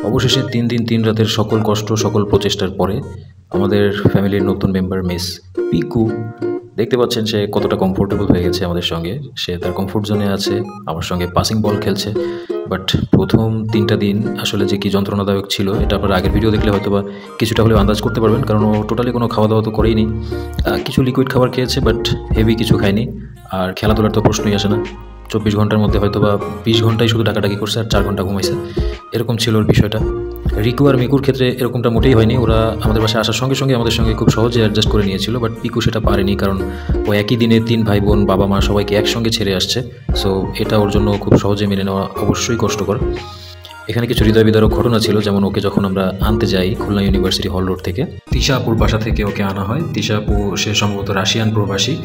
অবশেষে 3 দিন 3 রাতের সকল কষ্ট সকল প্রচেষ্টার পরে আমাদের ফ্যামিলির নতুন মেম্বার মিস পিকু দেখতে পাচ্ছেন সে কতটা কমফোর্টেবল হয়ে গেছে আমাদের সঙ্গে। সে তার কমফোর্ট জোনে আছে, আমার সঙ্গে পাসিং বল খেলছে। বাট প্রথম 3টা দিন আসলে যে কী যন্ত্রণাদায়ক ছিল এটা আপনারা আগের ভিডিও দেখলে হয়তো বা কিছুটা হলেও আন্দাজ করতে পারবেন, কারণ ও টোটালি কোনো খাওয়া দাওয়া তো করেই নি। কিছু লিকুইড খাবার খেয়েছে বাট হেভি কিছু খায়নি। আর খেলাধুলার তো প্রশ্নই আসে না। 24 ঘন্টার মধ্যে হয়তো বা 20 ঘন্টাই শুধু ডাকাডাকি করছে আর 4 ঘন্টা ঘুমাইছে, এরকম ছিল ওর বিষয়টা। রিকু আর মিকুর ক্ষেত্রে এরকমটা মোটেই হয়নি। ওরা আমাদের বাসায় আসার সঙ্গে সঙ্গে আমাদের সঙ্গে খুব সহজে অ্যাডজাস্ট করে নিয়েছিল, বাট পিকু সেটা পারেনি, কারণ ও একই দিনে 3 ভাই বোন বাবা মা সবাইকে একসঙ্গে ছেড়ে আসছে। সো এটা ওর জন্য খুব সহজে মেনে নেওয়া অবশ্যই কষ্টকর। এখানে কিছু হৃদয় বিদারক ঘটনা ছিল, যেমন ওকে যখন আমরা আনতে যাই খুলনা ইউনিভার্সিটি হল রোড থেকে, তিশা আপুর বাসা থেকে ওকে আনা হয়। তিশা আপু সে সম্ভবত রাশিয়ান প্রবাসী।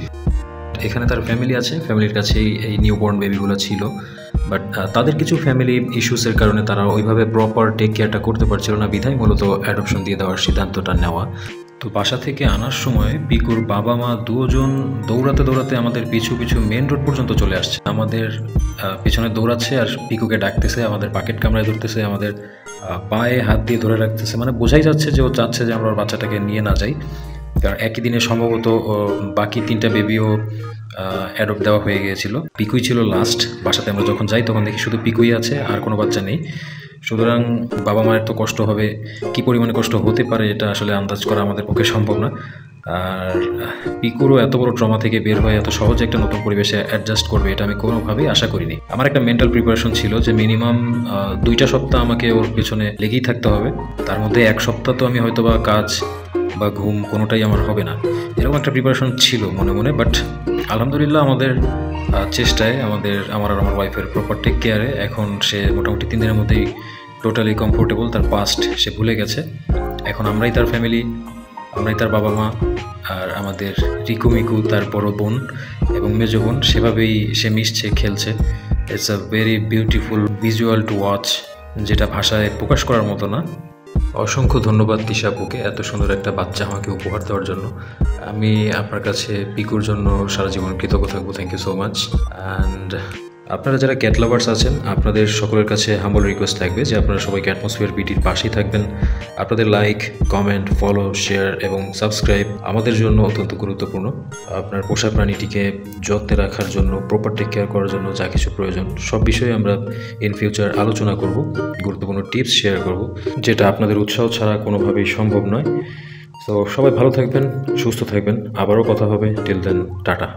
এখানে তার ফ্যামিলি আছে, ফ্যামিলির কাছেই এই নিউবর্ন বেবিগুলো ছিল। বাট তাদের কিছু ফ্যামিলি ইস্যুসের কারণে তারা ওইভাবে প্রপার টেক কেয়ারটা করতে পারছিল না, বিধায় মূলত অ্যাডপশন দিয়ে দেওয়ার সিদ্ধান্তটা নেওয়া। তো বাসা থেকে আনার সময় পিকুর বাবা মা দুজন দৌড়াতে দৌড়াতে আমাদের পিছু পিছু মেন রোড পর্যন্ত চলে আসছে। আমাদের পিছনে দৌড়াচ্ছে আর পিকুকে ডাকতেছে, আমাদের পাকেট কামড়ায় ধরতেছে, আমাদের পায়ে হাত দিয়ে ধরে রাখতেছে। মানে বোঝাই যাচ্ছে যে ও চাচ্ছে যে আমরা ওর বাচ্চাটাকে নিয়ে না যাই, কারণ একই দিনে সম্ভবত বাকি 3টা বেবিও অ্যাডপ্ট দেওয়া হয়ে গিয়েছিল। পিকুই ছিল লাস্ট। বাসাতে আমরা যখন যাই তখন দেখি শুধু পিকুই আছে, আর কোনো বাচ্চা নেই। সুতরাং বাবা মায়ের তো কষ্ট হবে, কী পরিমাণে কষ্ট হতে পারে এটা আসলে আন্দাজ করা আমাদের পক্ষে সম্ভব না। আর পিকুরও এত বড় ট্রমা থেকে বের হয়ে এত সহজে একটা নতুন পরিবেশে অ্যাডজাস্ট করবে এটা আমি কোনোভাবেই আশা করিনি। আমার একটা মেন্টাল প্রিপারেশন ছিল যে মিনিমাম 2টা সপ্তাহ আমাকে ওর পেছনে লেগেই থাকতে হবে। তার মধ্যে 1 সপ্তাহ তো আমি হয়তো বা কাজ বা ঘুম কোনোটাই আমার হবে না, এরকম একটা প্রিপারেশন ছিল মনে মনে। বাট আলহামদুলিল্লাহ আমাদের চেষ্টায় আমার আর আমার ওয়াইফের প্রপার টেক কেয়ারে এখন সে মোটামুটি 3 দিনের মধ্যেই টোটালি কমফোর্টেবল। তার পাস্ট সে ভুলে গেছে। এখন আমরাই তার ফ্যামিলি, আমরাই তার বাবা মা, আর আমাদের রিকু মিকু তার বড় বোন এবং মেজো বোন, সেভাবেই সে মিশছে, খেলছে। It's a very beautiful visual to watch, যেটা ভাষায় প্রকাশ করার মতো না। অসংখ্য ধন্যবাদ তিশা আপুকে এত সুন্দর একটা বাচ্চা আমাকে উপহার দেওয়ার জন্য। আমি আপনার কাছে পিকুর জন্য সারা জীবন কৃতজ্ঞ থাকবো। Thank you so much. And আপনারা যারা ক্যাট লাভার্স আছেন, আপনাদের সকলের কাছে হাম্বল রিকোয়েস্ট থাকবে যে আপনারা সবাইকে অ্যাটমসফিয়ার বিটির পাশেই থাকবেন। আপনাদের লাইক, কমেন্ট, ফলো, শেয়ার এবং সাবস্ক্রাইব আমাদের জন্য অত্যন্ত গুরুত্বপূর্ণ। আপনার পোষা প্রাণীটিকে যত্নে রাখার জন্য, প্রপার টেক কেয়ার করার জন্য যা কিছু প্রয়োজন সব বিষয়ে আমরা ইন ফিউচার আলোচনা করব, গুরুত্বপূর্ণ টিপস শেয়ার করব, যেটা আপনাদের উৎসাহ ছাড়া কোনোভাবেই সম্ভব নয়। তো সবাই ভালো থাকবেন, সুস্থ থাকবেন। আবারও কথা হবে। Till then, tata.